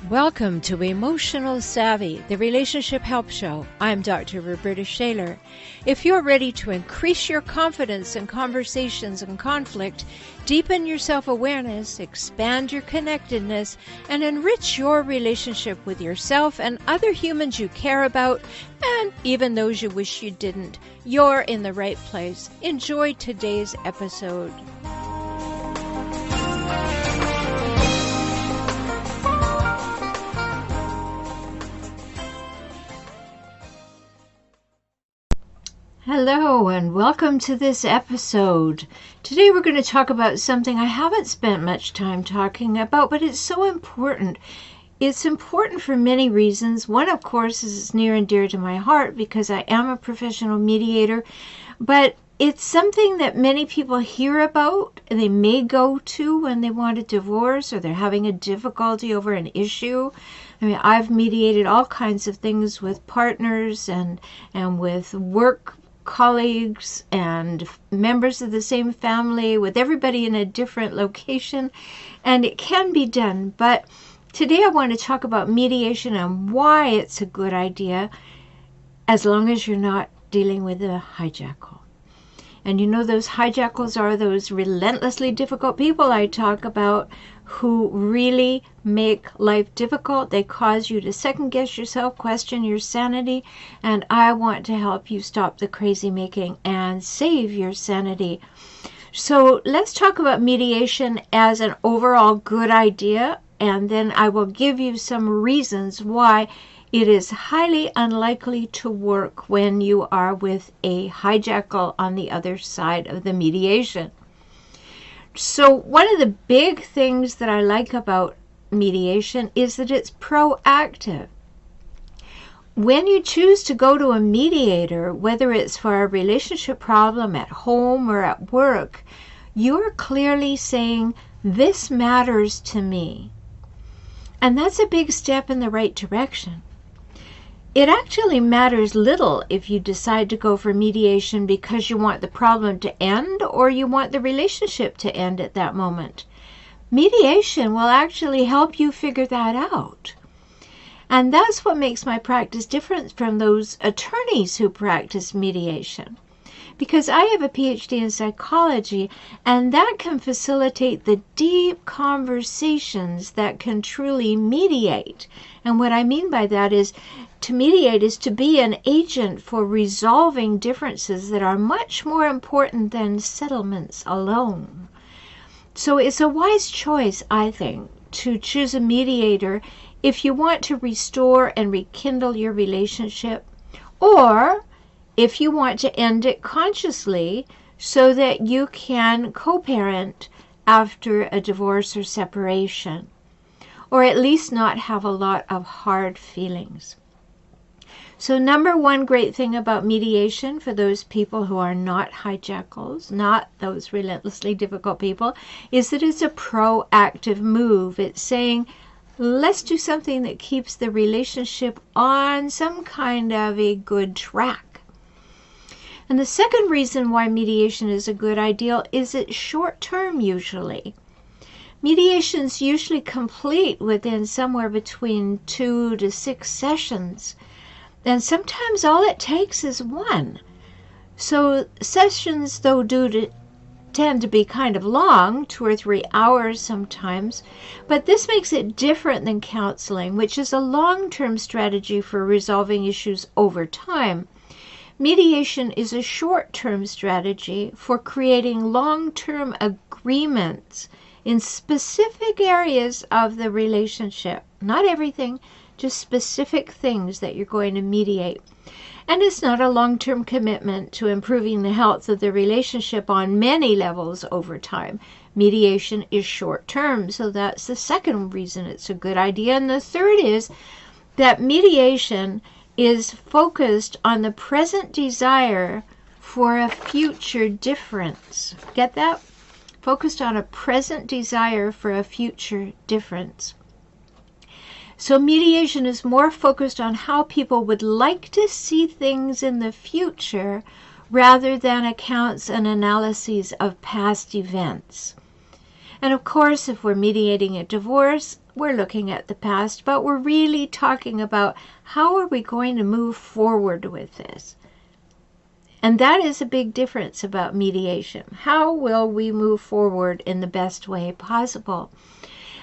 Welcome to Emotional Savvy, the Relationship Help Show. I'm Dr. Rhoberta Shaler. If you're ready to increase your confidence in conversations and conflict, deepen your self-awareness, expand your connectedness, and enrich your relationship with yourself and other humans you care about, and even those you wish you didn't, you're in the right place. Enjoy today's episode. Hello and welcome to this episode. Today we're going to talk about something I haven't spent much time talking about, but it's so important. It's important for many reasons. One, of course, is it's near and dear to my heart because I am a professional mediator, but it's something that many people hear about and they may go to when they want a divorce or they're having a difficulty over an issue. I mean, I've mediated all kinds of things with partners and with work colleagues and members of the same family, with everybody in a different location, and it can be done. But today I want to talk about mediation and why it's a good idea as long as you're not dealing with a hijackal. And you know, those hijackals are those relentlessly difficult people I talk about who really make life difficult. They cause you to second guess yourself, question your sanity, and I want to help you stop the crazy making and save your sanity. So let's talk about mediation as an overall good idea, and then I will give you some reasons why it is highly unlikely to work when you are with a hijackal on the other side of the mediation. So one of the big things that I like about mediation is that it's proactive. When you choose to go to a mediator, whether it's for a relationship problem at home or at work, you're clearly saying, this matters to me. And that's a big step in the right direction. It actually matters little if you decide to go for mediation because you want the problem to end or you want the relationship to end at that moment. Mediation will actually help you figure that out. And that's what makes my practice different from those attorneys who practice mediation. Because I have a PhD in psychology, and that can facilitate the deep conversations that can truly mediate. And what I mean by that is, to mediate is to be an agent for resolving differences that are much more important than settlements alone. So it's a wise choice, I think, to choose a mediator if you want to restore and rekindle your relationship, or if you want to end it consciously so that you can co-parent after a divorce or separation, or at least not have a lot of hard feelings. So number one great thing about mediation for those people who are not hijackals, not those relentlessly difficult people, is that it's a proactive move. It's saying, let's do something that keeps the relationship on some kind of a good track. And the second reason why mediation is a good idea is it's short-term usually. Mediation's usually complete within somewhere between 2 to 6 sessions. And sometimes all it takes is one. So sessions, though, tend to be kind of long, 2 or 3 hours sometimes, but this makes it different than counseling, which is a long-term strategy for resolving issues over time. Mediation is a short-term strategy for creating long-term agreements in specific areas of the relationship. Not everything, just specific things that you're going to mediate. And it's not a long-term commitment to improving the health of the relationship on many levels over time. Mediation is short-term, so that's the second reason it's a good idea. And the third is that mediation is focused on the present desire for a future difference. Get that? Focused on a present desire for a future difference. So mediation is more focused on how people would like to see things in the future rather than accounts and analyses of past events. And of course, if we're mediating a divorce, we're looking at the past, but we're really talking about how are we going to move forward with this. And that is a big difference about mediation. How will we move forward in the best way possible?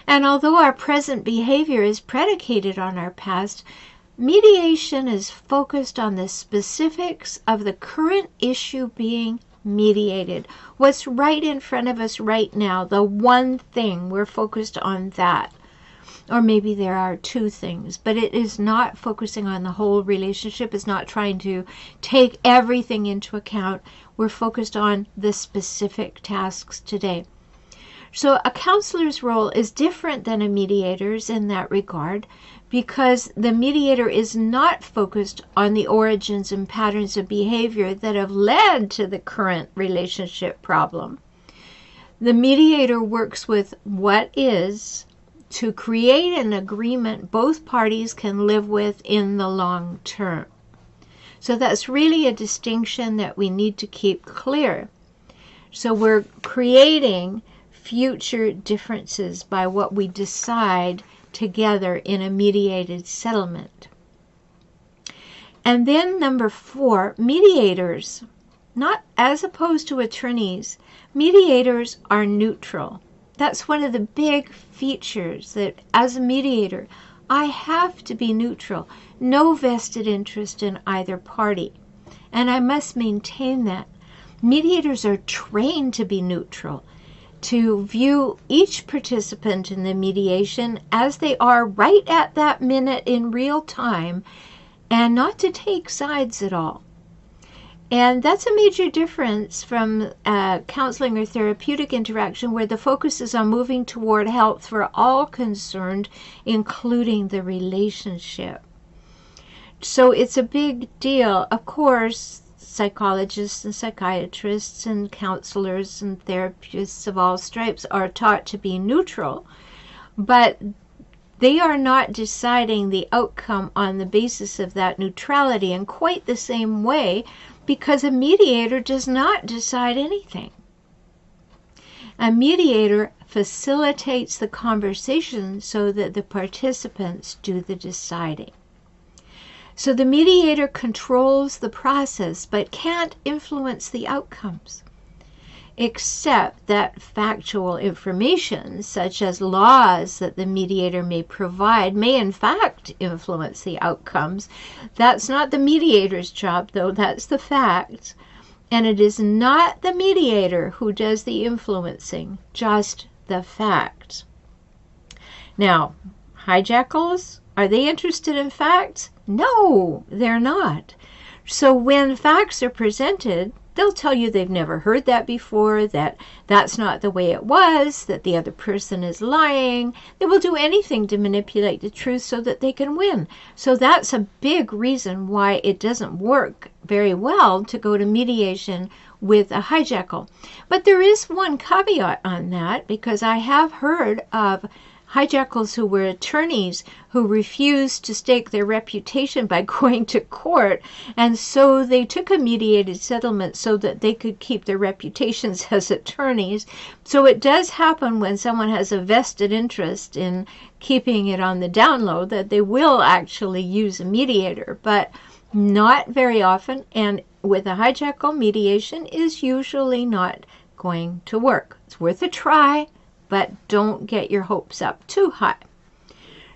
And although our present behavior is predicated on our past, mediation is focused on the specifics of the current issue being mediated. What's right in front of us right now, the one thing, we're focused on that. Or maybe there are two things, but it is not focusing on the whole relationship. It's not trying to take everything into account. We're focused on the specific tasks today. So a counselor's role is different than a mediator's in that regard, because the mediator is not focused on the origins and patterns of behavior that have led to the current relationship problem. The mediator works with what is to create an agreement both parties can live with in the long term. So that's really a distinction that we need to keep clear. So we're creating future differences by what we decide together in a mediated settlement. And then number 4, mediators, not as opposed to attorneys, mediators are neutral. That's one of the big features, that as a mediator, I have to be neutral, no vested interest in either party. And I must maintain that. Mediators are trained to be neutral, to view each participant in the mediation as they are right at that minute in real time, and not to take sides at all. And that's a major difference from counseling or therapeutic interaction, where the focus is on moving toward health for all concerned, including the relationship. So it's a big deal. Of course, psychologists and psychiatrists and counselors and therapists of all stripes are taught to be neutral, but they are not deciding the outcome on the basis of that neutrality in quite the same way, because a mediator does not decide anything. A mediator facilitates the conversation so that the participants do the deciding. So the mediator controls the process but can't influence the outcomes, except that factual information, such as laws that the mediator may provide, may in fact influence the outcomes. That's not the mediator's job, though. That's the facts. And it is not the mediator who does the influencing, just the facts. Now, hijackals, are they interested in facts? No, they're not. So when facts are presented, they'll tell you they've never heard that before, that that's not the way it was, that the other person is lying. They will do anything to manipulate the truth so that they can win. So that's a big reason why it doesn't work very well to go to mediation with a hijackal. But there is one caveat on that, because I have heard of hijackals who were attorneys who refused to stake their reputation by going to court, and so they took a mediated settlement so that they could keep their reputations as attorneys. So it does happen when someone has a vested interest in keeping it on the down low that they will actually use a mediator, but not very often. And with a hijackal, mediation is usually not going to work. It's worth a try, but don't get your hopes up too high.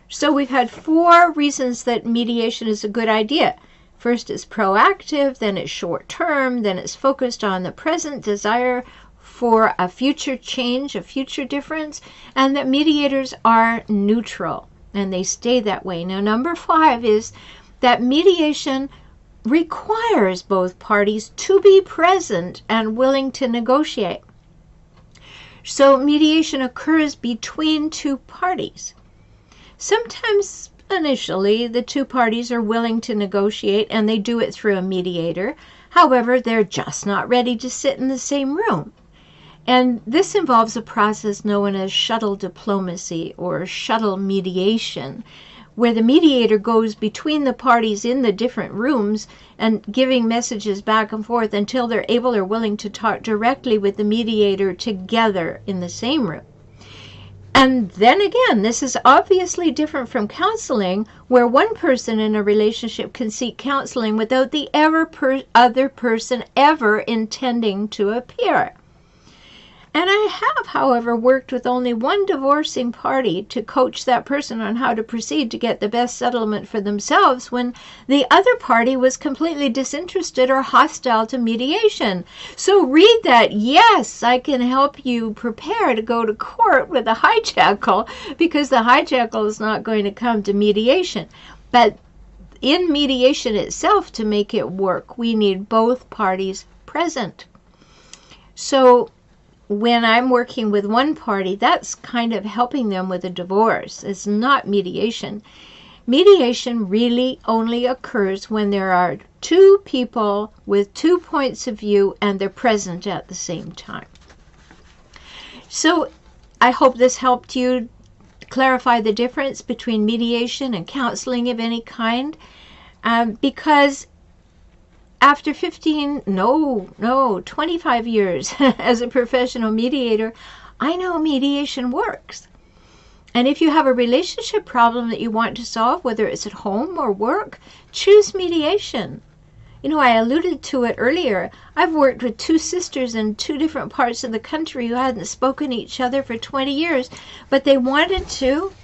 So we've had 4 reasons that mediation is a good idea. First, it's proactive, then it's short-term, then it's focused on the present desire for a future change, a future difference, and that mediators are neutral, and they stay that way. Now, number 5 is that mediation requires both parties to be present and willing to negotiate. So mediation occurs between 2 parties. Sometimes initially the 2 parties are willing to negotiate and they do it through a mediator. However, they're just not ready to sit in the same room. And this involves a process known as shuttle diplomacy or shuttle mediation, where the mediator goes between the parties in the different rooms and giving messages back and forth until they're able or willing to talk directly with the mediator together in the same room. And then again, this is obviously different from counseling, where one person in a relationship can seek counseling without the other person ever intending to appear. And I have, however, worked with only one divorcing party to coach that person on how to proceed to get the best settlement for themselves when the other party was completely disinterested or hostile to mediation. So read that. Yes, I can help you prepare to go to court with a hijackal, because the hijackal is not going to come to mediation. But in mediation itself, to make it work, we need both parties present. So when I'm working with one party, that's kind of helping them with a divorce. It's not mediation. Mediation really only occurs when there are two people with 2 points of view and they're present at the same time. So I hope this helped you clarify the difference between mediation and counseling of any kind, because after 25 years as a professional mediator, I know mediation works. And if you have a relationship problem that you want to solve, whether it's at home or work, choose mediation. You know, I alluded to it earlier. I've worked with two sisters in two different parts of the country who hadn't spoken to each other for 20 years, but they wanted to,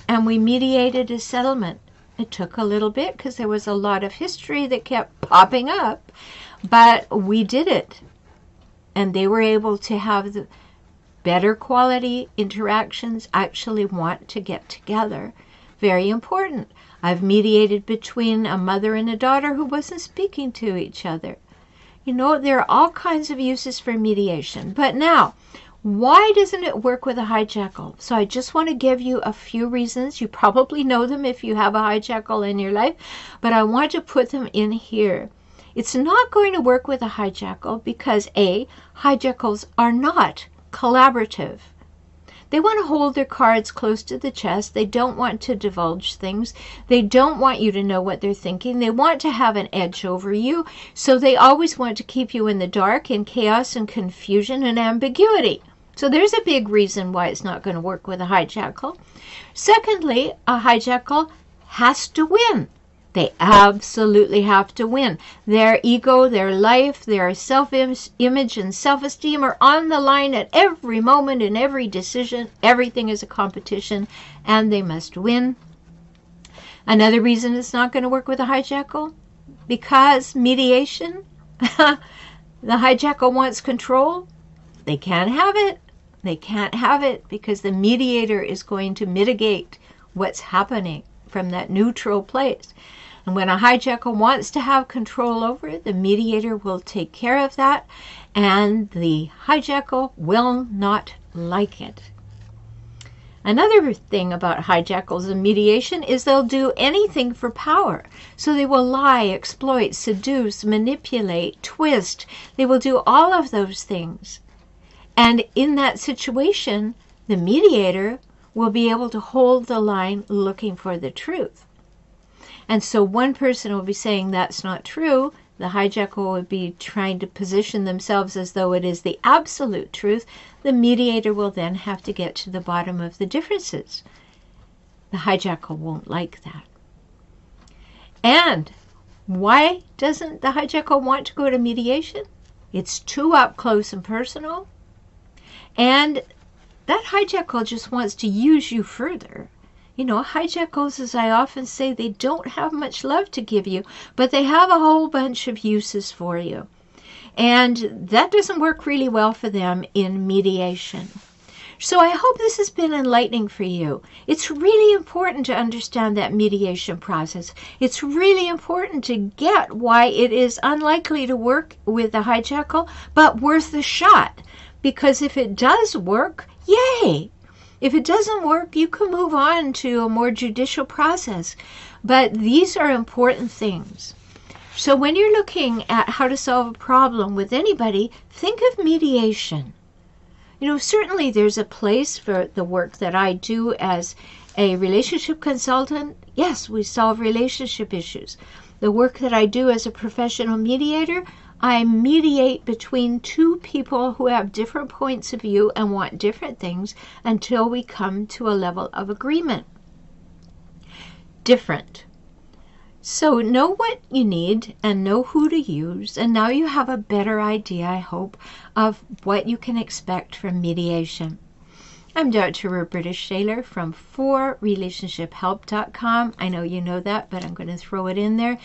and we mediated a settlement. It took a little bit because there was a lot of history that kept popping up, but we did it. And they were able to have the better quality interactions, actually want to get together. Very important. I've mediated between a mother and a daughter who wasn't speaking to each other. You know, there are all kinds of uses for mediation. But now, why doesn't it work with a hijackal? So I just want to give you a few reasons. You probably know them if you have a hijackal in your life, but I want to put them in here. It's not going to work with a hijackal because A, hijackals are not collaborative. They want to hold their cards close to the chest. They don't want to divulge things. They don't want you to know what they're thinking. They want to have an edge over you. So they always want to keep you in the dark, in chaos and confusion and ambiguity. So there's a big reason why it's not going to work with a hijackal. Secondly, a hijackal has to win. They absolutely have to win. Their ego, their life, their self-image and self-esteem are on the line at every moment, in every decision. Everything is a competition, and they must win. Another reason it's not going to work with a hijackal, because mediation, the hijackal wants control. They can't have it. They can't have it because the mediator is going to mitigate what's happening from that neutral place. And when a hijackal wants to have control over it, the mediator will take care of that, and the hijackal will not like it. Another thing about hijackals and mediation is they'll do anything for power. So they will lie, exploit, seduce, manipulate, twist. They will do all of those things. And in that situation, the mediator will be able to hold the line looking for the truth. And so one person will be saying that's not true. The hijackal would be trying to position themselves as though it is the absolute truth. The mediator will then have to get to the bottom of the differences. The hijackal won't like that. And why doesn't the hijackal want to go to mediation? It's too up close and personal. And that hijackal just wants to use you further. You know, hijackals, as I often say, they don't have much love to give you, but they have a whole bunch of uses for you. And that doesn't work really well for them in mediation. So I hope this has been enlightening for you. It's really important to understand that mediation process. It's really important to get why it is unlikely to work with a hijackal, but worth a shot. Because if it does work, yay! If it doesn't work, you can move on to a more judicial process. But these are important things. So when you're looking at how to solve a problem with anybody, think of mediation. You know, certainly there's a place for the work that I do as a relationship consultant. Yes, we solve relationship issues. The work that I do as a professional mediator, I mediate between two people who have different points of view and want different things until we come to a level of agreement. Different. So know what you need and know who to use, and now you have a better idea, I hope, of what you can expect from mediation. I'm Dr. Rhoberta Shaler from forrelationshiphelp.com. I know you know that, but I'm going to throw it in there.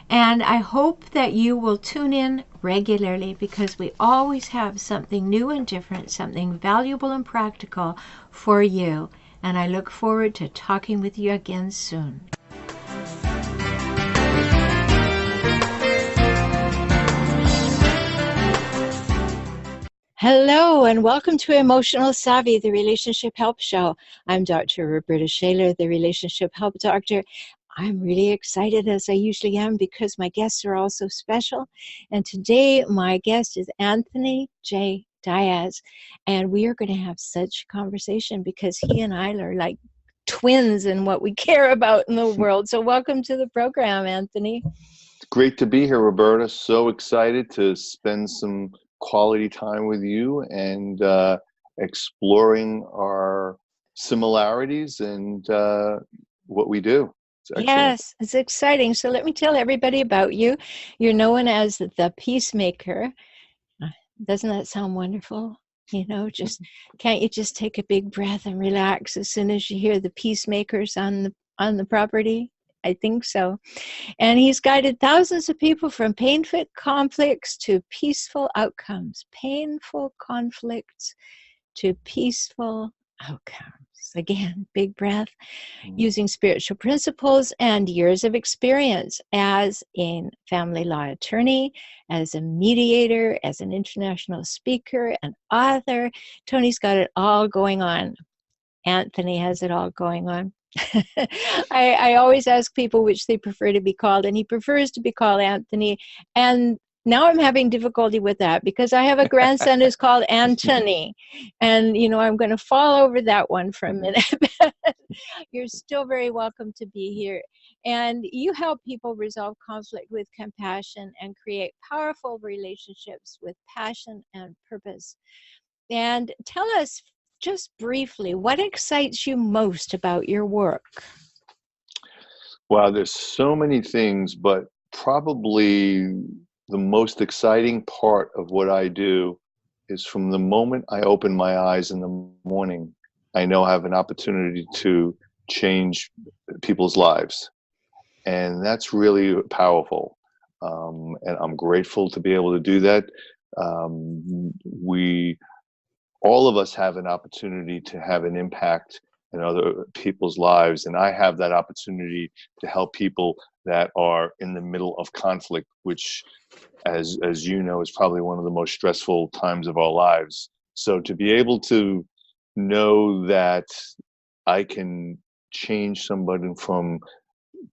And I hope that you will tune in regularly, because we always have something new and different, something valuable and practical for you. And I look forward to talking with you again soon. Hello, and welcome to Emotional Savvy, the Relationship Help Show. I'm Dr. Rhoberta Shaler, the Relationship Help Doctor. I'm really excited, as I usually am, because my guests are all so special. And today, my guest is Anthony J. Diaz, and we are going to have such a conversation because he and I are like twins in what we care about in the world. So welcome to the program, Anthony. It's great to be here, Rhoberta. So excited to spend some quality time with you and exploring our similarities and what we do. It's excellent. Yes, it's exciting. So let me tell everybody about you. You're known as the peacemaker. Doesn't that sound wonderful? You know, can't you just take a big breath and relax as soon as you hear the peacemakers on the property? I think so. And he's guided thousands of people from painful conflicts to peaceful outcomes. Painful conflicts to peaceful outcomes. Again, big breath. Using spiritual principles and years of experience as a family law attorney, as a mediator, as an international speaker, an author. Tony's got it all going on. Anthony has it all going on. I always ask people which they prefer to be called, and he prefers to be called Anthony. And now I'm having difficulty with that because I have a grandson who's called Anthony. And, you know, I'm going to fall over that one for a minute. You're still very welcome to be here. And you help people resolve conflict with compassion and create powerful relationships with passion and purpose. And tell us just briefly, what excites you most about your work? Wow, there's so many things, but probably the most exciting part of what I do is from the moment I open my eyes in the morning, I know I have an opportunity to change people's lives. And that's really powerful. And I'm grateful to be able to do that. All of us have an opportunity to have an impact in other people's lives. And I have that opportunity to help people that are in the middle of conflict, which, as you know, is probably one of the most stressful times of our lives. So to be able to know that I can change somebody from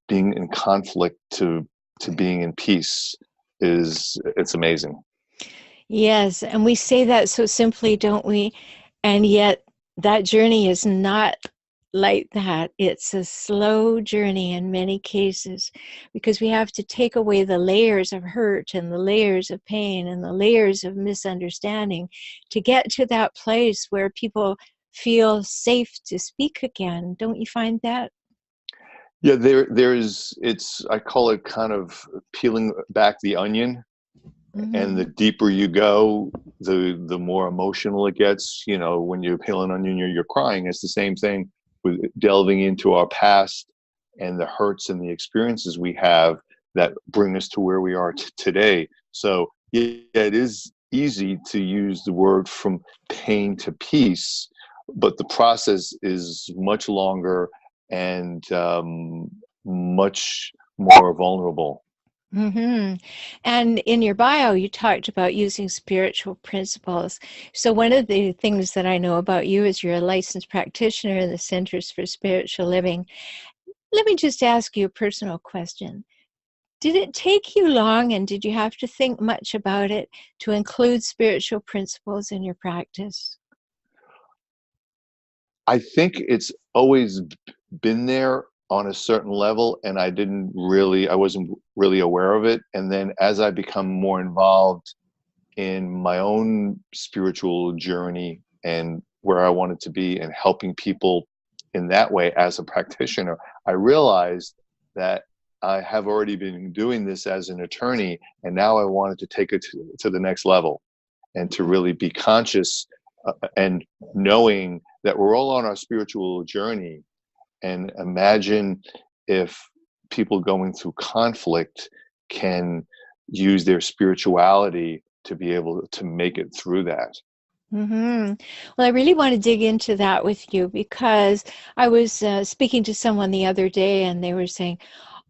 being in conflict to being in peace it's amazing. Yes, and we say that so simply, don't we? And yet that journey is not like that. It's a slow journey in many cases because we have to take away the layers of hurt and the layers of pain and the layers of misunderstanding to get to that place where people feel safe to speak again. Don't you find that? Yeah, I call it kind of peeling back the onion. Mm-hmm. And the deeper you go, the more emotional it gets. You know, when you peel an onion, you're crying. It's the same thing with delving into our past and the hurts and the experiences we have that bring us to where we are today. So yeah, it is easy to use the word from pain to peace, but the process is much longer and much more vulnerable. Mm-hmm. And in your bio, you talked about using spiritual principles. So one of the things that I know about you is you're a licensed practitioner in the Centers for Spiritual Living. Let me just ask you a personal question. Did it take you long, and did you have to think much about it to include spiritual principles in your practice? I think it's always been there. on a certain level, and I wasn't really aware of it. And then as I become more involved in my own spiritual journey and where I wanted to be and helping people in that way as a practitioner, I realized that I have already been doing this as an attorney, and now I wanted to take it to the next level and to really be conscious and knowing that we're all on our spiritual journey. And imagine if people going through conflict can use their spirituality to be able to make it through that. Well, I really want to dig into that with you because I was speaking to someone the other day and they were saying,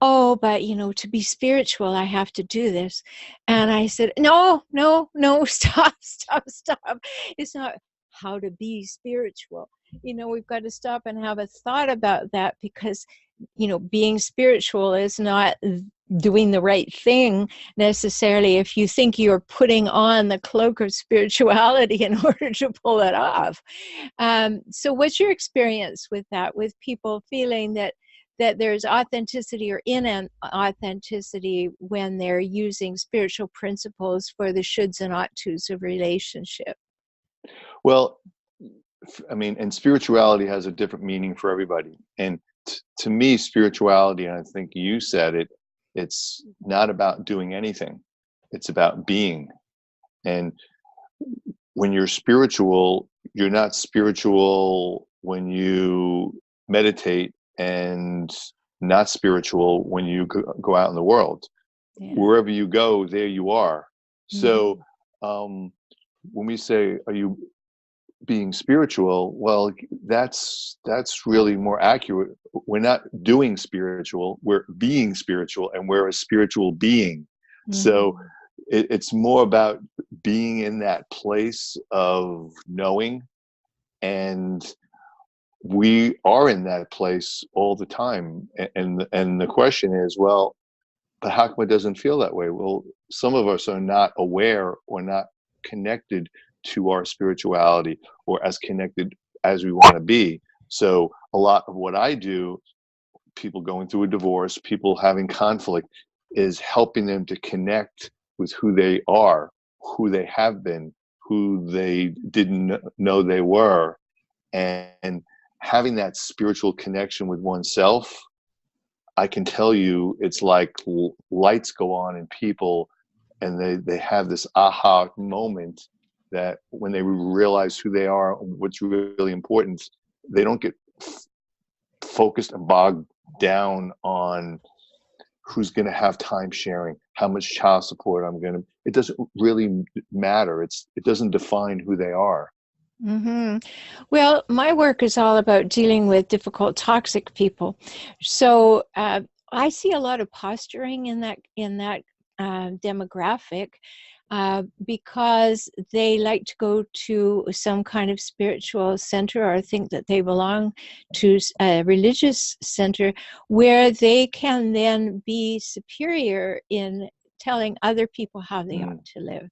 oh, but to be spiritual, I have to do this. And I said, no, no, no, stop, stop, stop. It's not how to be spiritual. We've got to stop and have a thought about that because, being spiritual is not doing the right thing necessarily if you think you're putting on the cloak of spirituality in order to pull it off. So what's your experience with that, with people feeling that there's authenticity or inauthenticity when they're using spiritual principles for the shoulds and ought tos of relationship? Well, I mean, and spirituality has a different meaning for everybody. And to me, spirituality, and I think you said it, it's not about doing anything. It's about being. And when you're spiritual, you're not spiritual when you meditate, and not spiritual when you go out in the world. Yeah. Wherever you go, there you are. Mm-hmm. So when we say, are you being spiritual? Well, that's really more accurate. We're not doing spiritual, we're being spiritual, and we're a spiritual being. Mm-hmm. So it's more about being in that place of knowing, and we are in that place all the time. And the question is, well, but how come it doesn't feel that way? Well, some of us are not aware or not connected to our spirituality or as connected as we want to be. So a lot of what I do, people going through a divorce, people having conflict, is helping them to connect with who they are, who they have been, who they didn't know they were, and having that spiritual connection with oneself. I can tell you, it's like lights go on in people, and they have this aha moment that when they realize who they are, what's really important, they don't get focused and bogged down on who's going to have time sharing, how much child support I'm going to. It doesn't really matter. It doesn't define who they are. Mm-hmm. Well, my work is all about dealing with difficult, toxic people. So I see a lot of posturing in that demographic because they like to go to some kind of spiritual center or think that they belong to a religious center where they can then be superior in telling other people how they ought to live.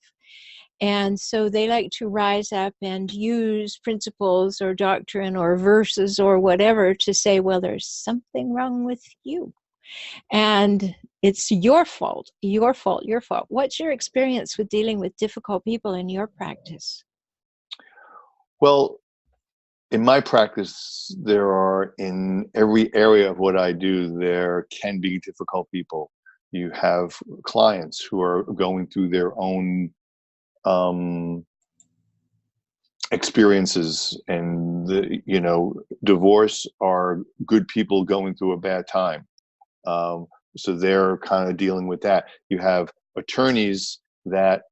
And so they like to rise up and use principles or doctrine or verses or whatever to say, well, there's something wrong with you. And it's your fault, your fault, your fault. What's your experience with dealing with difficult people in your practice? Well, in my practice, there are, in every area of what I do, there can be difficult people. You have clients who are going through their own experiences, and divorce are good people going through a bad time. So they're kind of dealing with that. You have attorneys that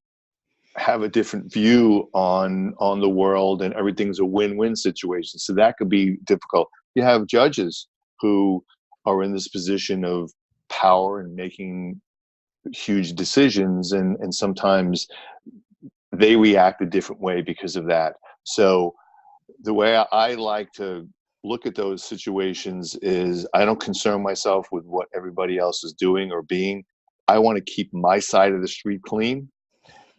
have a different view on the world, and everything's a win-win situation. So that could be difficult. You have judges who are in this position of power and making huge decisions, and sometimes they react a different way because of that. So the way I like to look at those situations is, I don't concern myself with what everybody else is doing or being. I want to keep my side of the street clean,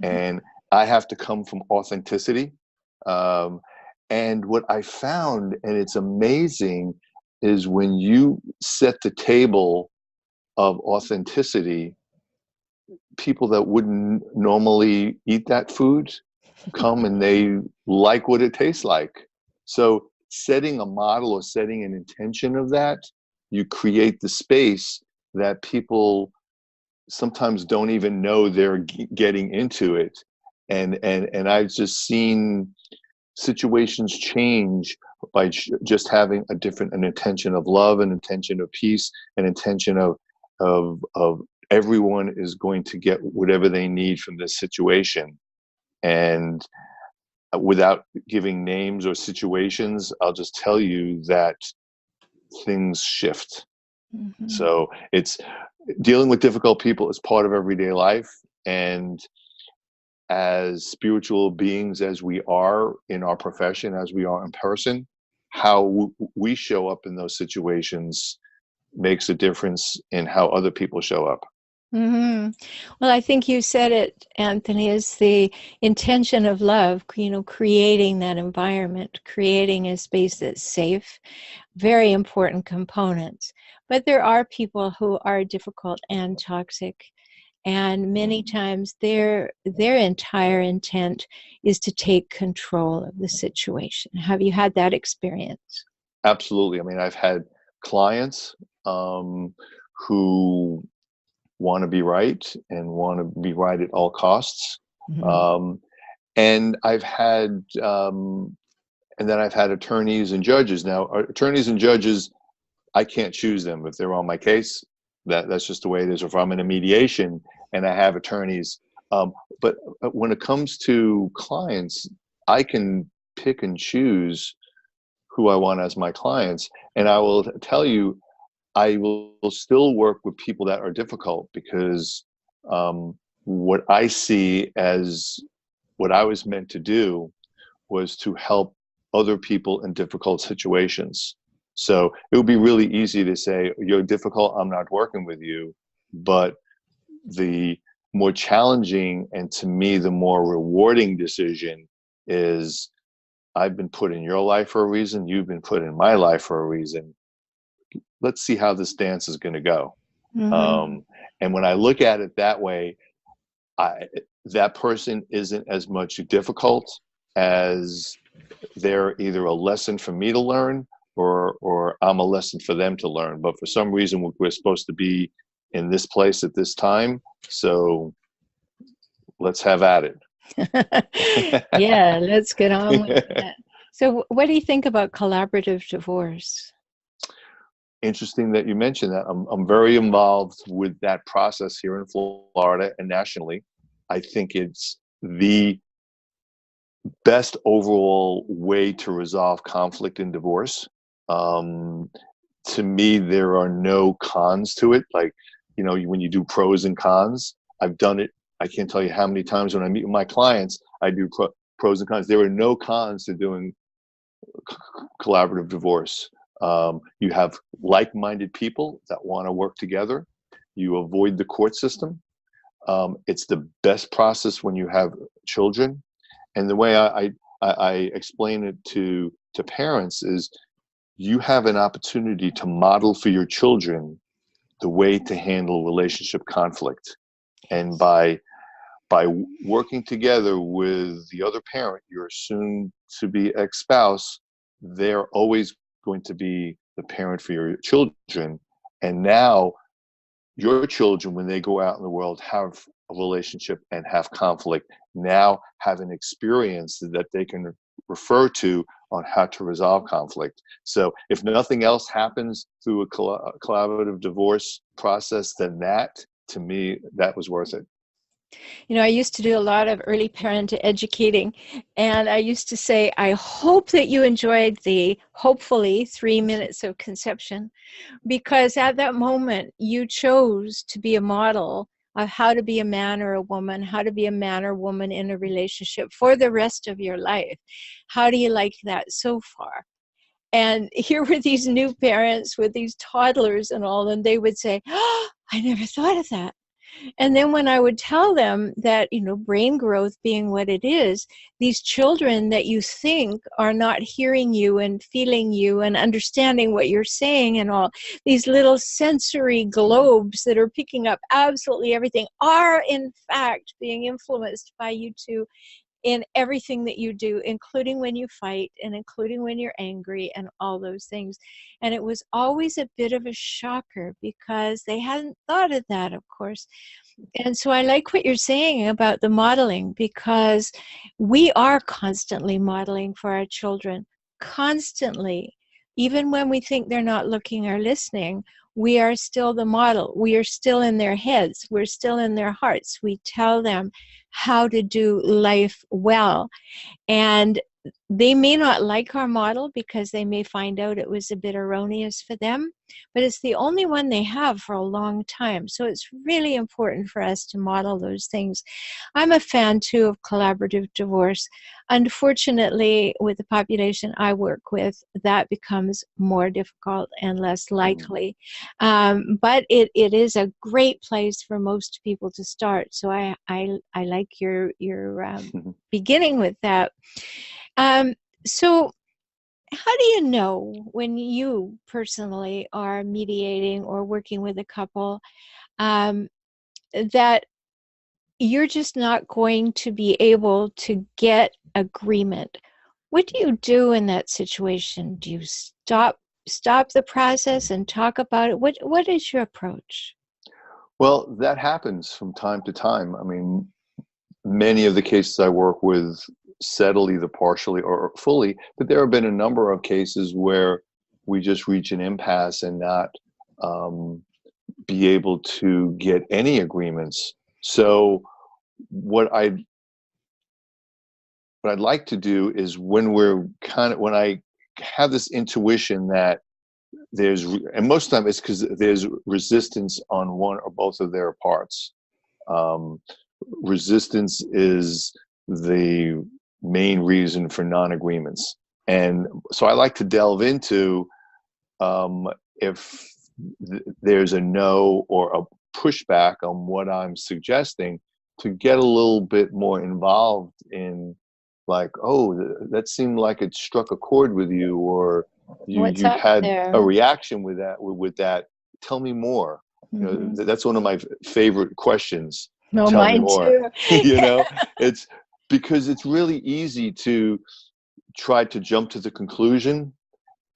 and I have to come from authenticity. And what I found, and it's amazing, is when you set the table of authenticity, people that wouldn't normally eat that food come and they like what it tastes like. So setting a model or setting an intention of that, you create the space that people sometimes don't even know they're getting into it. And I've just seen situations change by just having an intention of love, an intention of peace, an intention of everyone is going to get whatever they need from this situation. And without giving names or situations, I'll just tell you that things shift. Mm-hmm. So it's dealing with difficult people is part of everyday life. And as spiritual beings as we are in our profession, as we are in person, how we show up in those situations makes a difference in how other people show up. Mm-hmm. Well, I think you said it, Anthony, is the intention of love, creating that environment, creating a space that's safe, very important components. But there are people who are difficult and toxic, and many times their entire intent is to take control of the situation. Have you had that experience? Absolutely. I mean, I've had clients who want to be right and want to be right at all costs. Mm-hmm. And I've had attorneys and judges. Now, attorneys and judges, I can't choose them if they're on my case. That's just the way it is. Or if I'm in a mediation and I have attorneys, but when it comes to clients, I can pick and choose who I want as my clients. And I will tell you, I will still work with people that are difficult because what I see as what I was meant to do was to help other people in difficult situations. So it would be really easy to say, you're difficult, I'm not working with you. But the more challenging and to me, the more rewarding decision is I've been put in your life for a reason, you've been put in my life for a reason. Let's see how this dance is going to go. Mm-hmm. And when I look at it that way, that person isn't as much difficult as they're either a lesson for me to learn or I'm a lesson for them to learn. But for some reason, we're supposed to be in this place at this time. So let's have at it. Yeah, let's get on with that. So what do you think about collaborative divorce? Interesting that you mentioned that. I'm very involved with that process here in Florida and nationally. I think it's the best overall way to resolve conflict in divorce. To me, there are no cons to it. Like, when you do pros and cons, I've done it. I can't tell you how many times when I meet with my clients, I do pros and cons. There are no cons to doing collaborative divorce. You have like-minded people that want to work together. You avoid the court system. It's the best process when you have children. And the way I explain it to parents is you have an opportunity to model for your children the way to handle relationship conflict. And by working together with the other parent, your soon-to-be ex-spouse, they're always going to be the parent for your children. And now your children, when they go out in the world, have a relationship and have conflict, now have an experience that they can refer to on how to resolve conflict. So if nothing else happens through a collaborative divorce process, then that, to me, that was worth it. I used to do a lot of early parent educating, and I used to say, I hope that you enjoyed the, hopefully, 3 minutes of conception, because at that moment, you chose to be a model of how to be a man or a woman, how to be a man or woman in a relationship for the rest of your life. How do you like that so far? And here were these new parents with these toddlers and all, and they would say, oh, I never thought of that. And then when I would tell them that, brain growth being what it is, these children that you think are not hearing you and feeling you and understanding what you're saying and all, these little sensory globes that are picking up absolutely everything are in fact being influenced by you two in everything that you do, including when you fight and including when you're angry and all those things. And it was always a bit of a shocker because they hadn't thought of that, of course. And so I like what you're saying about the modeling, because we are constantly modeling for our children, constantly. Even when we think they're not looking or listening, we are still the model. We are still in their heads. We're still in their hearts. We tell them how to do life well. And they may not like our model because they may find out it was a bit erroneous for them, but it's the only one they have for a long time. So it's really important for us to model those things. I'm a fan, too, of collaborative divorce. Unfortunately, with the population I work with, that becomes more difficult and less likely. But it is a great place for most people to start. So I like your beginning with that. So how do you know when you personally are mediating or working with a couple that you're just not going to be able to get agreement? What do you do in that situation? Do you stop the process and talk about it? What is your approach? Well, that happens from time to time. I mean, many of the cases I work with settle either partially or fully, but there have been a number of cases where we just reach an impasse and not be able to get any agreements. So what I'd like to do is when I have this intuition that and most of the time it's because there's resistance on one or both of their parts. Resistance is the main reason for non-agreements. And so I like to delve into if there's a no or a pushback on what I'm suggesting, to get a little bit more involved in, like, oh, that seemed like it struck a chord with you, or What's you up had there? a reaction with that. Tell me more. That's one of my favorite questions. No, Tell me mine more. too. It's because it's really easy to try to jump to the conclusion,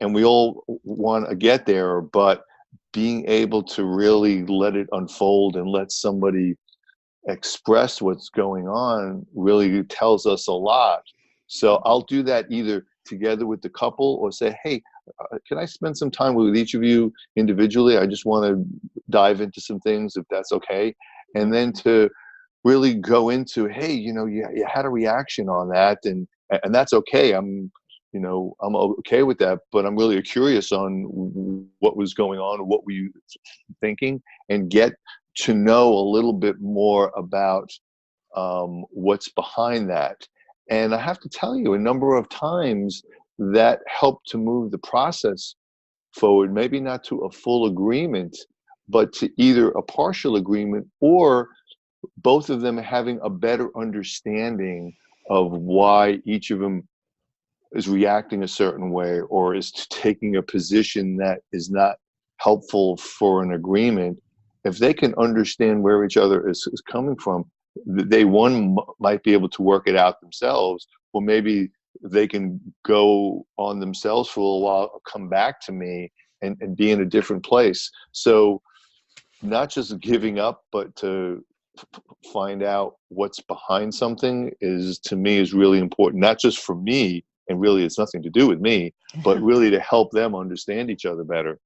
and we all want to get there, but being able to really let it unfold and let somebody express what's going on really tells us a lot. So I'll do that either together with the couple, or say, hey, can I spend some time with each of you individually? I just want to dive into some things, if that's okay. And then to really go into, hey, you had a reaction on that, and that's okay. I'm okay with that, but I'm really curious on what was going on, what were you thinking, and get to know a little bit more about what's behind that. And I have to tell you, a number of times that helped to move the process forward, maybe not to a full agreement, but to either a partial agreement, or both of them having a better understanding of why each of them is reacting a certain way, or is taking a position that is not helpful for an agreement. If they can understand where each other is coming from, one might be able to work it out themselves, or maybe they can go on themselves for a little while, come back to me, and be in a different place. So not just giving up, but to find out what's behind something to me is really important, not just for me, and really it's nothing to do with me, but really to help them understand each other better.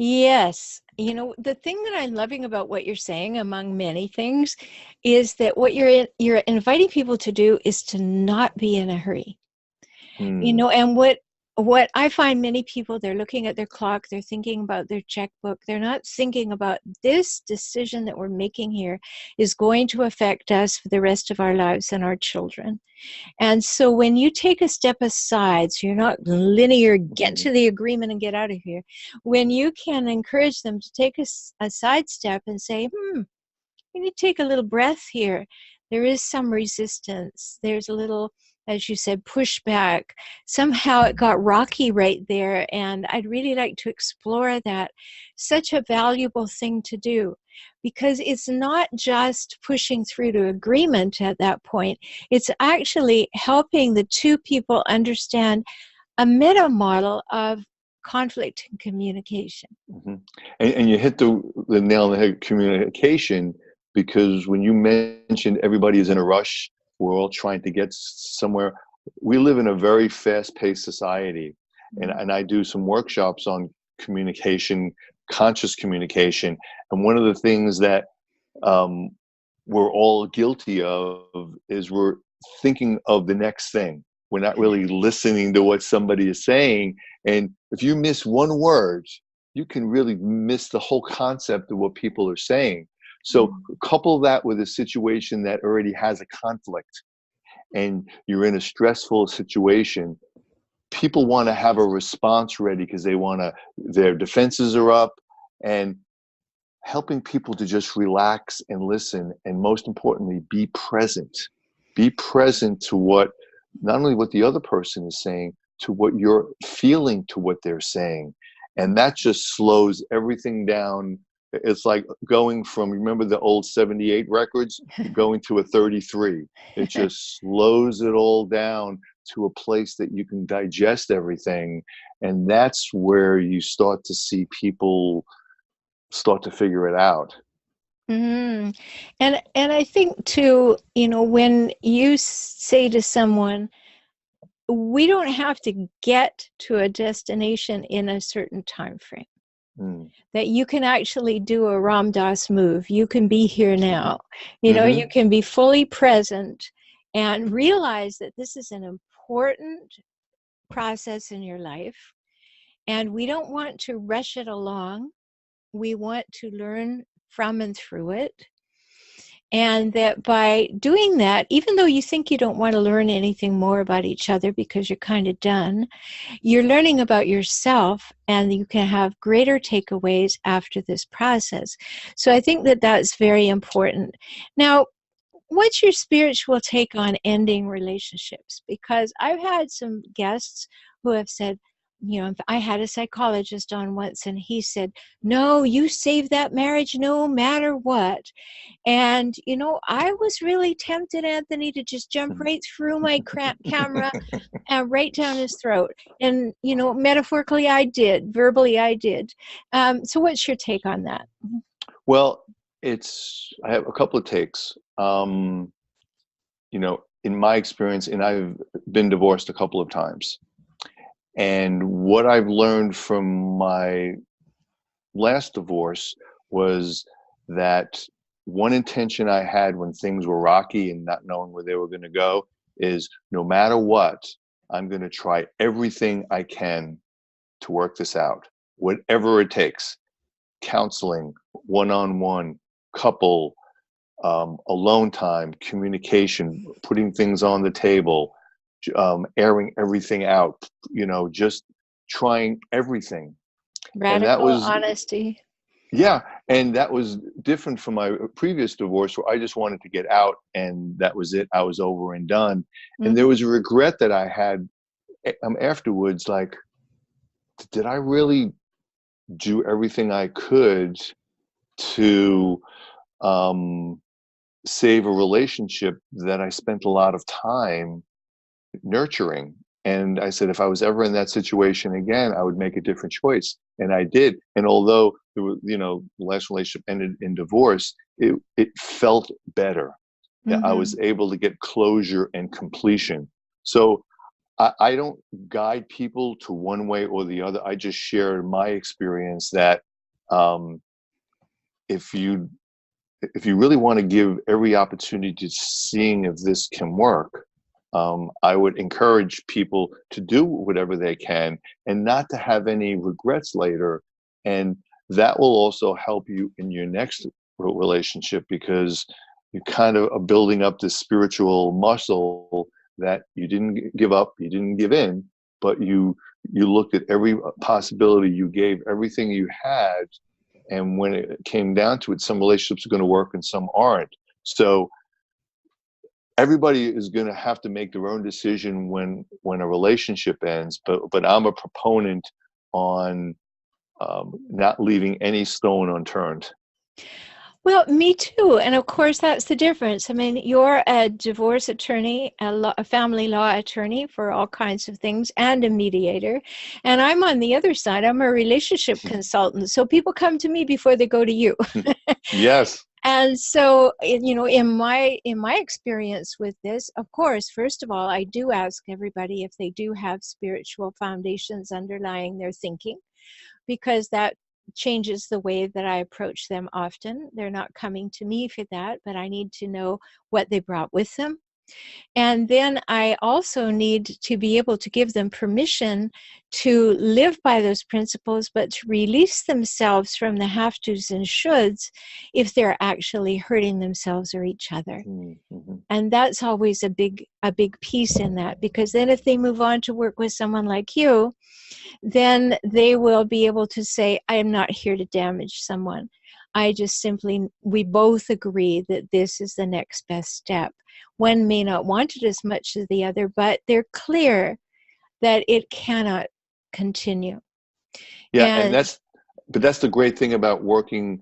Yes. The thing that I'm loving about what you're saying, among many things, is that what you're inviting people to do is to not be in a hurry. And what I find, many people, they're looking at their clock, they're thinking about their checkbook, they're not thinking about this decision that we're making here is going to affect us for the rest of our lives and our children. And so when you take a step aside, so you're not linear, get to the agreement and get out of here, when you can encourage them to take a side step and say, you need to take a little breath here. There is some resistance. There's a little, as you said, pushback. Somehow it got rocky right there, and I'd really like to explore that. Such a valuable thing to do, because it's not just pushing through to agreement at that point. It's actually helping the two people understand a meta model of conflict and communication. Mm-hmm. And you hit the nail on the head, communication, because when you mentioned everybody is in a rush, we're all trying to get somewhere. We live in a very fast-paced society, and I do some workshops on communication, conscious communication, and one of the things that we're all guilty of is we're thinking of the next thing. We're not really listening to what somebody is saying, and if you miss one word, you can really miss the whole concept of what people are saying. So couple that with a situation that already has a conflict, and you're in a stressful situation. People want to have a response ready because their defenses are up, and helping people to just relax and listen, and most importantly, be present. Be present to not only what the other person is saying, to what you're feeling to what they're saying. And that just slows everything down. It's like going from, remember the old 78 records, going to a 33. It just slows it all down to a place that you can digest everything. And that's where you start to see people start to figure it out. Mm-hmm. And I think too, when you say to someone, we don't have to get to a destination in a certain time frame. That you can actually do a Ram Dass move. You can be here now. You can be fully present and realize that this is an important process in your life. And we don't want to rush it along. We want to learn from and through it. And that by doing that, even though you think you don't want to learn anything more about each other because you're kind of done, you're learning about yourself, and you can have greater takeaways after this process. So I think that that's very important. Now, what's your spiritual take on ending relationships? Because I've had some guests who have said, I had a psychologist on once, and he said, no, you save that marriage no matter what. And, I was really tempted, Anthony, to just jump right through my camera and right down his throat. And, metaphorically, I did. Verbally, I did. So what's your take on that? Well, I have a couple of takes. In my experience, and I've been divorced a couple of times. And what I've learned from my last divorce was that one intention I had when things were rocky and not knowing where they were going to go is, no matter what, I'm going to try everything I can to work this out, whatever it takes. Counseling, one-on-one, couple, alone time, communication, putting things on the table, airing everything out, just trying everything. Radical honesty. Yeah, and that was different from my previous divorce, where I just wanted to get out, and that was it. I was over and done. And there was a regret that I had afterwards, like, did I really do everything I could to save a relationship that I spent a lot of time nurturing? And I said, if I was ever in that situation again, I would make a different choice. And I did. And although the last relationship ended in divorce, it felt better. I was able to get closure and completion. So I don't guide people to one way or the other. I just share my experience that if you really want to give every opportunity to seeing if this can work, I would encourage people to do whatever they can and not to have any regrets later. And that will also help you in your next relationship, because you kind of are building up this spiritual muscle that you didn't give up, you didn't give in, but you looked at every possibility, you gave everything you had And when it came down to it, some relationships are going to work and some aren't. So everybody is going to have to make their own decision when a relationship ends. But I'm a proponent on not leaving any stone unturned. Well, me too. And of course, that's the difference. I mean, you're a divorce attorney, a family law attorney for all kinds of things, and a mediator. And I'm on the other side. I'm a relationship consultant. So people come to me before they go to you. Yes. And so, in my experience with this, of course, first of all, I do ask everybody if they do have spiritual foundations underlying their thinking, because that changes the way that I approach them often. They're not coming to me for that, but I need to know what they brought with them. And then I also need to be able to give them permission to live by those principles, but to release themselves from the have-tos and shoulds if they're actually hurting themselves or each other. Mm-hmm. And that's always a big piece in that, because then if they move on to work with someone like you, then they will be able to say, I am not here to damage someone. I just we both agree that this is the next best step. One may not want it as much as the other, but they're clear that it cannot continue. Yeah, and that's the great thing about working,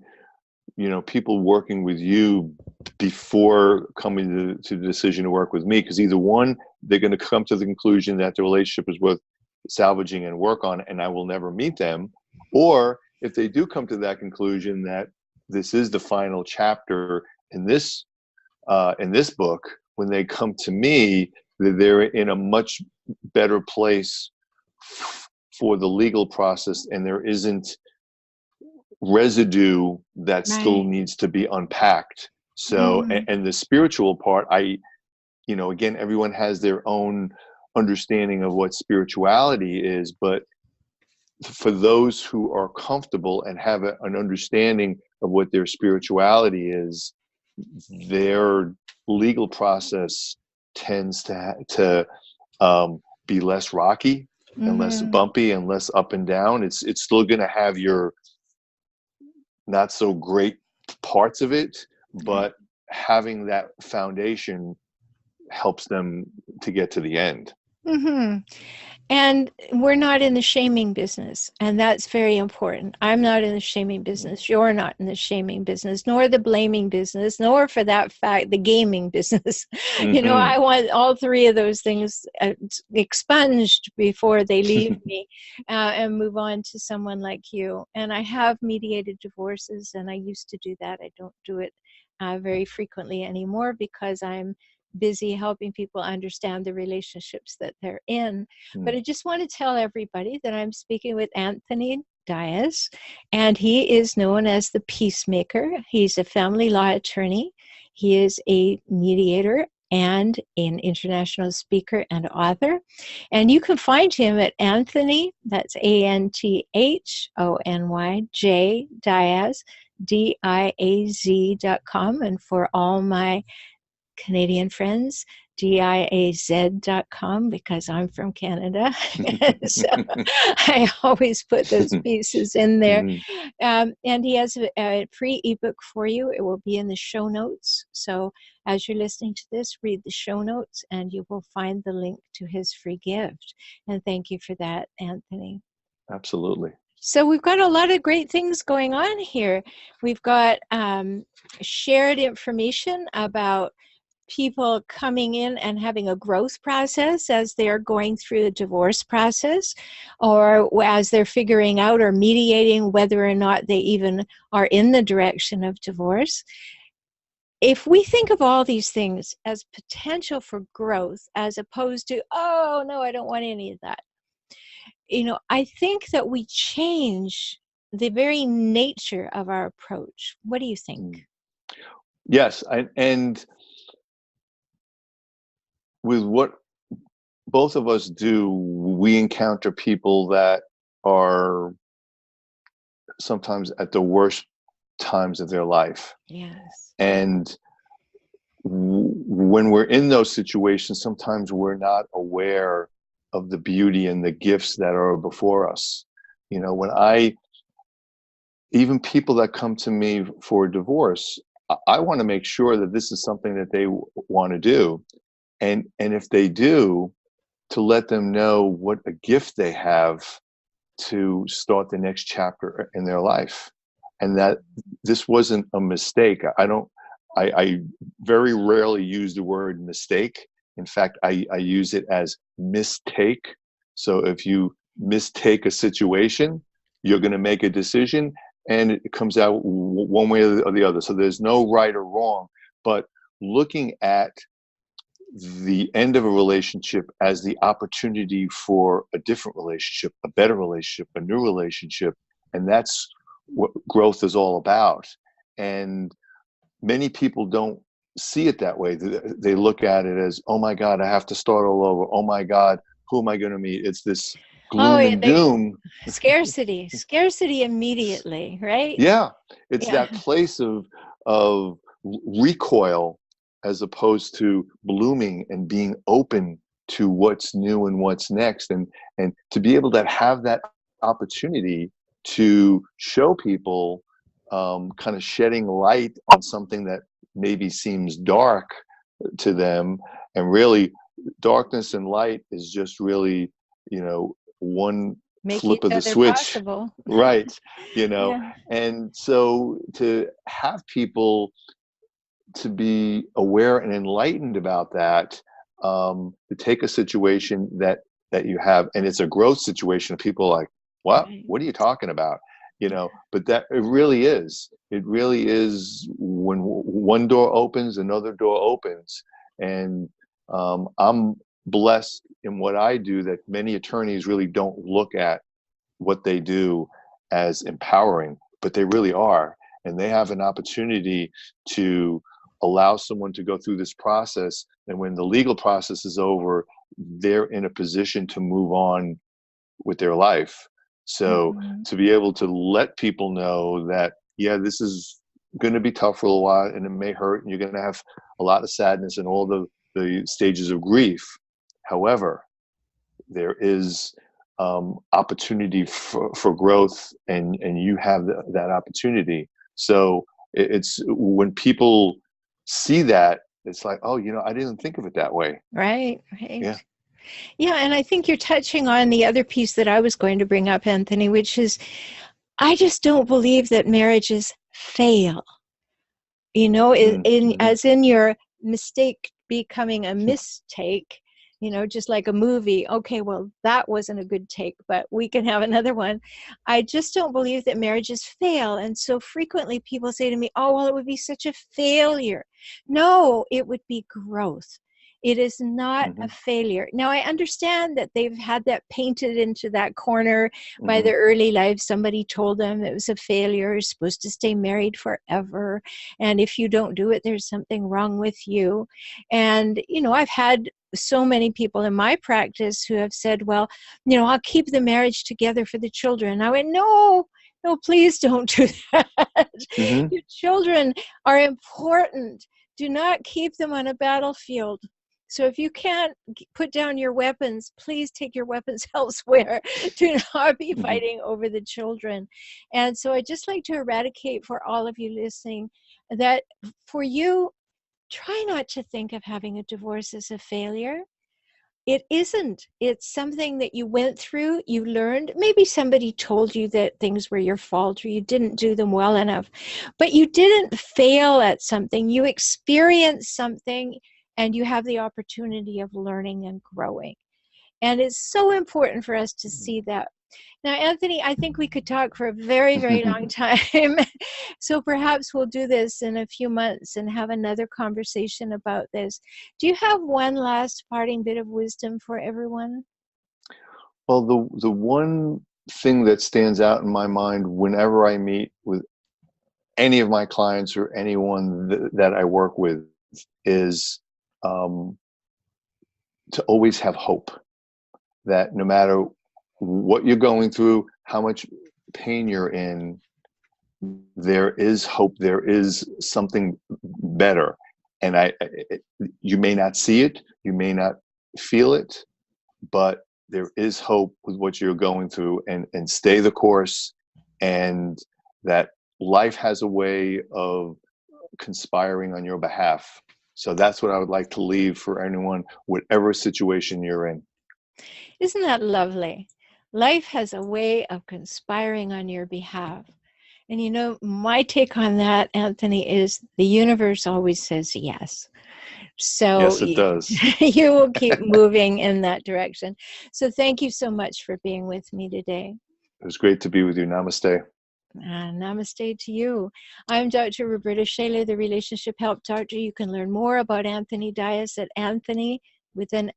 people working with you before coming to the decision to work with me, because either one, they're going to come to the conclusion that the relationship is worth salvaging and work on, and I will never meet them. Or if they do come to that conclusion that this is the final chapter in this book, when they come to me, they're in a much better place for the legal process, and there isn't residue that still needs to be unpacked. So, and the spiritual part, again, everyone has their own understanding of what spirituality is, but for those who are comfortable and have an understanding of what their spirituality is, their legal process tends to be less rocky and less bumpy and less up and down. It's still going to have your not so great parts of it, but having that foundation helps them to get to the end. And we're not in the shaming business, and that's very important. I'm not in the shaming business. You're not in the shaming business, nor the blaming business, nor, for that fact, the gaming business. I want all three of those things expunged before they leave me and move on to someone like you. And I have mediated divorces, and I used to do that. I don't do it very frequently anymore because I'm busy helping people understand the relationships that they're in. But I just want to tell everybody that I'm speaking with Anthony Diaz, and he is known as the Peacemaker. He's a family law attorney. He is a mediator and an international speaker and author. And you can find him at Anthony, that's ANTHONY, Diaz, DIAZ.com. And for all my Canadian friends, DIAZ.com, because I'm from Canada. So I always put those pieces in there. And he has a free ebook for you. It will be in the show notes. So as you're listening to this, read the show notes and you will find the link to his free gift. And thank you for that, Anthony. Absolutely. So we've got a lot of great things going on here. We've got shared information about people coming in and having a growth process as they're going through the divorce process, or as they're figuring out or mediating whether or not they even are in the direction of divorce. If we think of all these things as potential for growth, as opposed to, oh, no, I don't want any of that, I think that we change the very nature of our approach. What do you think? Yes, and with what both of us do, we encounter people that are sometimes at the worst times of their life. Yes. And when we're in those situations, sometimes we're not aware of the beauty and the gifts that are before us. When I even people that come to me for a divorce, I want to make sure that this is something that they want to do. And if they do, to let them know what a gift they have to start the next chapter in their life, and that this wasn't a mistake. I very rarely use the word mistake. In fact, I use it as mistake. So if you mistake a situation, you're going to make a decision, and it comes out one way or the other. So there's no right or wrong, but looking at the end of a relationship as the opportunity for a different relationship, a better relationship, a new relationship. And that's what growth is all about. And many people don't see it that way. They look at it as, oh my God, I have to start all over. Oh my God, who am I going to meet? It's this Oh, gloom yeah, and doom. scarcity immediately, right? Yeah, it's Yeah, that place of recoil as opposed to blooming and being open to what's new and what's next, and to be able to have that opportunity to show people, kind of shedding light on something that maybe seems dark to them, and really darkness and light is just really, one make flip each of the other switch, possible. right? Yeah, And so to have people to be aware and enlightened about that, to take a situation that you have, and it's a growth situation, people are like, right. what are you talking about? But that it really is when one door opens, another door opens. And I'm blessed in what I do that many attorneys really don't look at what they do as empowering, but they really are. And they have an opportunity to allow someone to go through this process. And when the legal process is over, they're in a position to move on with their life. So Mhm. to be able to let people know that, yeah, this is going to be tough for a while, and it may hurt, and you're going to have a lot of sadness and all the stages of grief. However, there is opportunity for growth, and you have that opportunity. So it's when people see that, it's like, oh, I didn't think of it that way. Right, Yeah. right. Yeah, and I think you're touching on the other piece that I was going to bring up, Anthony, which is I just don't believe that marriages fail. Mm-hmm. As in your mistake becoming a mistake, just like a movie. Okay, well, that wasn't a good take, but we can have another one. I just don't believe that marriages fail. And so frequently people say to me, oh, well, it would be such a failure. No, it would be growth. It is not Mm-hmm. a failure. Now, I understand that they've had that painted into that corner by Mm-hmm. their early life. Somebody told them it was a failure, you're supposed to stay married forever. And if you don't do it, there's something wrong with you. And, I've had so many people in my practice who have said, well, I'll keep the marriage together for the children. I went, no, no, please don't do that. Mm-hmm. Your children are important. Do not keep them on a battlefield. So if you can't put down your weapons, please take your weapons elsewhere. Do not be Mm-hmm. fighting over the children. And so I'd just like to eradicate for all of you listening that for you, try not to think of having a divorce as a failure. It isn't. It's something that you went through, you learned. Maybe somebody told you that things were your fault or you didn't do them well enough, but you didn't fail at something. You experienced something and you have the opportunity of learning and growing. And it's so important for us to see that. Now, Anthony, I think we could talk for a very, very long time. So perhaps we'll do this in a few months and have another conversation about this. Do you have one last parting bit of wisdom for everyone? Well, the one thing that stands out in my mind whenever I meet with any of my clients or anyone that I work with is, um, to always have hope, that no matter what you're going through, how much pain you're in, there is hope. There is something better. And you may not see it, you may not feel it, but there is hope with what you're going through, and stay the course. And that life has a way of conspiring on your behalf. So that's what I would like to leave for anyone, whatever situation you're in. Isn't that lovely? Life has a way of conspiring on your behalf. And you know, my take on that, Anthony, is the universe always says yes. So Yes, it does. you will keep moving in that direction. So thank you so much for being with me today. It was great to be with you. Namaste. Namaste to you. I'm Dr. Rhoberta Shaler, the Relationship Help Doctor. You can learn more about Anthony Diaz at Anthony with an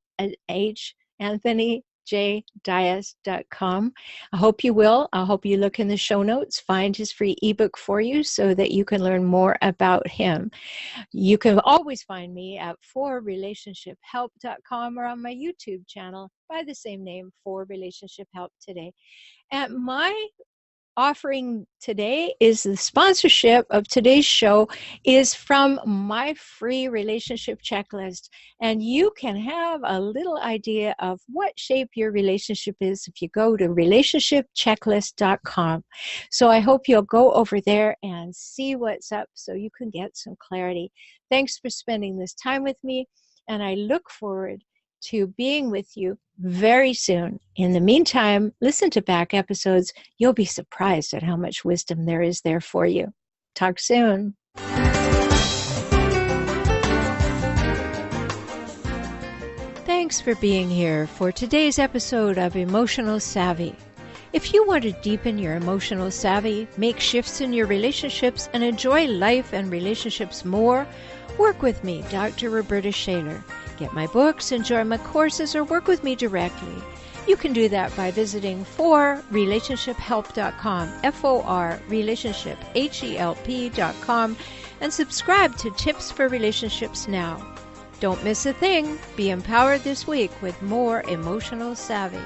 H, AnthonyJDiaz.com. I hope you will. I hope you look in the show notes, find his free ebook for you so that you can learn more about him. You can always find me at forrelationshiphelp.com or on my YouTube channel by the same name, For Relationship Help Today. And my offering today is the sponsorship of today's show is from my free relationship checklist, and you can have a little idea of what shape your relationship is if you go to relationshipchecklist.com. So I hope you'll go over there and see what's up so you can get some clarity. Thanks for spending this time with me, and I look forward to being with you very soon. In the meantime, listen to back episodes. You'll be surprised at how much wisdom there is there for you. Talk soon. Thanks for being here for today's episode of Emotional Savvy. If you want to deepen your emotional savvy, make shifts in your relationships, and enjoy life and relationships more, work with me, Dr. Rhoberta Shaler. Get my books, enjoy my courses, or work with me directly. You can do that by visiting forrelationshiphelp.com, F-O-R, relationship, H-E-L-P.com, and subscribe to Tips for Relationships now. Don't miss a thing. Be empowered this week with more emotional savvy.